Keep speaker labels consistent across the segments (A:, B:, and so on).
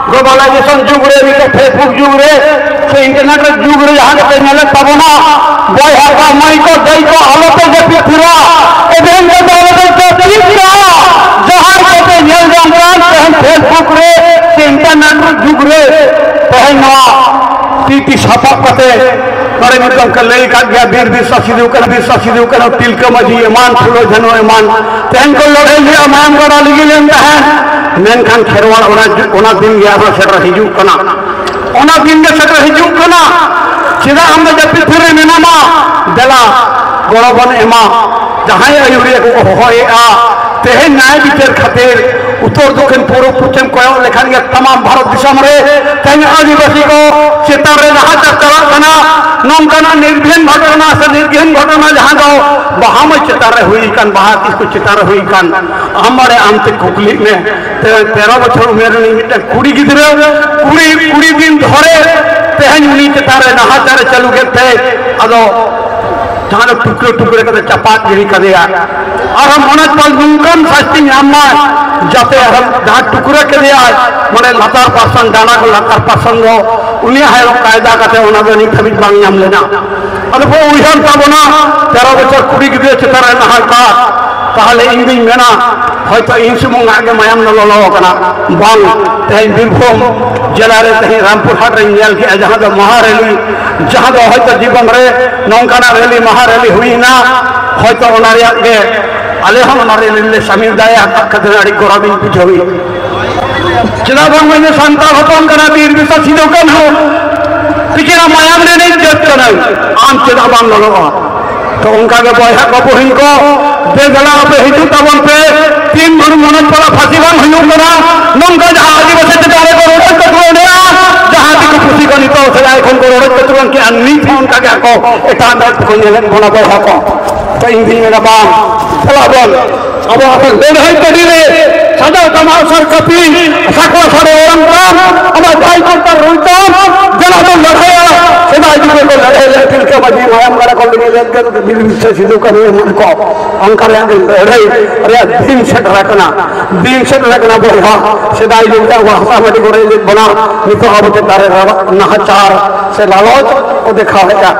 A: globalisation जुग रे Facebook जुग रे से इंटरनेट जुग रे जहाँ के नेले तबना बॉय हाका मई को दई को हालत जे पिथुरा एबेन के दौलत के पिथुरा जहाँ के नेल जान फेसबुक रे से इंटरनेट जुग रे पहना टीटी छापक कते बड़े मित्रम के लई का गया वीर विश्व कर तिलक मजी ईमान फुलो जनो ईमान तेन को लड़े लिया मान गड़ा लिगी लेन है मेनखान खेरवाल ओना दिन गया हो सेटर हिजू कना ओना दिन के सेटर हिजू कना चिदा हम जब फिरे मेनामा देला गड़बन एमा जहां अयुरिया को होएआ तेहे न्याय विचार खातिर उत्तर दक्षिण पूर्व पश्चिम कोयो लेखान के तमाम भारत दिशा रे तेन आदिवासी को चेतार रे जहां चला कना नौकाना निर्घिन घटना से निर्घिन घटना जहाँ दो वहाँ में चितारे हुई कान वहाँ किसको चितारे हुई कान हमारे आंतरिक कुकली में 13 बच्चों उम्र नहीं कुड़ी गिद्रे कुड़ी दिन धरे तेहन उन्हीं चितारे नहाचारे चलू गए थे अदो जहाँ टुकड़े करते चपात यही कर दिया और हम मनज पल नुकम शास्त्री हम्मा जाते हम जहाँ टुकड़े के दिया मने लतार पासन डाना को लतार पासन गो उन्हीं है लोग कायदा करते उन्हें तो नहीं खरीद मांगी हम लेना अरे वो उधर तब ना 13 बच्चों कुड़ी की दे चितारे नहाल का ताहले इंगी मेना है तो इन सुमंग आगे मायम न लो कना बांग तहे बीरभूम जिला रे तहे रामपुर हाट रे नेल के जहां दो महारैली जहां दो है तो जीवन रे नौकाना रैली महारैली हुई ना है तो ओना रे के आले हम ओना रैली ले शामिल दाया कदनाड़ी गोराबिन पिछोई चिदा बंग में संता हतम कना वीर विश्व सिद्धो कन हो पिछरा मायाम ने नहीं जत कना आम चिदा बंग लो तो उनका के बॉयहा को बहिन को दे गला पे हिजू तबन पे 3 मन मनन पड़ा फांसीवान हुई करा नंगा जहां आदिवासी चितारे को रोड कटरो ने जहां की खुशी को नितो सजाए कोन को रोड कटरो के अन्नी थी उनका क्या को एटा में को ने बना बॉयहा को तो इन दिन मेरा बाम चला बोल अब आप ले है कडी रे सदा तमाम सर कपी साको सारे ओरंग अब भाई को तर रोइतो जना तो लड़ाया सदा जी को लड़े ले फिर के बजी मायम गरा को ले के दिल से सिद्धू करे मन को अंकर लड़े अरे दिन से रखना बोला सदा जी का भाषा में करे बना नितो अब के तारे नहचार से लालच ओ देखा है क्या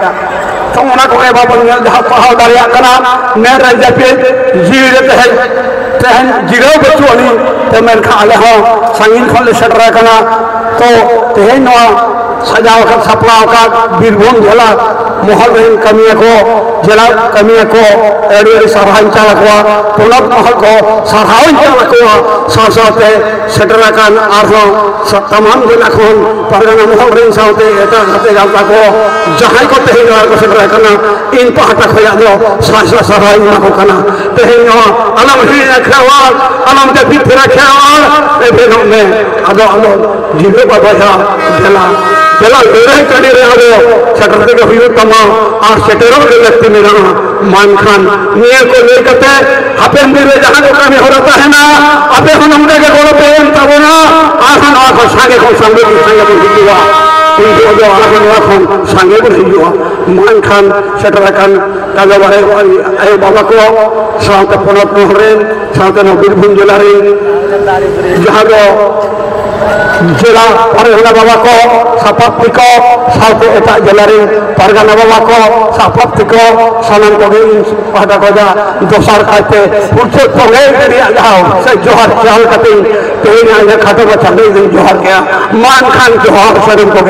A: तो उना को ए बाबन जहां पहाड़ डालिया कना ने रह पे जीव रहते है तहन जिरो बचुनी ते मन खा ले हो संगीन खले सट रखना तो तेहन सजाव का सपना का बीरभूम जिला महल में कमिया को जिला कमिया को एडी सभान चालक हुआ पुनः महल को सभान चालक हुआ साथे सटरा का आरो तमाम जिला को परगना महल रे साथे एटा खाते जाता को जहां को तेहन को सटरा करना इन पहाटा खोया दो सासा सभान को करना तेहन अलम ही रखवाल अलम के फिर रखवाल ए बेनो में अदो जीवे बाबा जिला चला लड़े कड़ी रहे हो सटर के हुई तमाम और सटरों के व्यक्ति में रहा मान खान नियर को लेकर आपे मेरे जहां को काम हो रहा है ना आपे हम हमने के गोड़ पे तब ना आखन आखो संगे को संगे को हिजुआ उनको जो आखन आखन संगे को हिजुआ मान खान सटर खान कालो बारे ए बाबा को साथ पुनः मोहरेन साथ न बीरभूम जिला रे जहां को जिला परगना बाबा को सापत्ति को साथ एटा जिला रे परगना बाबा को सापत्ति को सनम को पहदा को जा दोसर खाते पुरसे पगे करिया जाओ से जोहर चाल कते तेन आगे खाते बचा दे जोहर के मान खान जोहर शरीफ को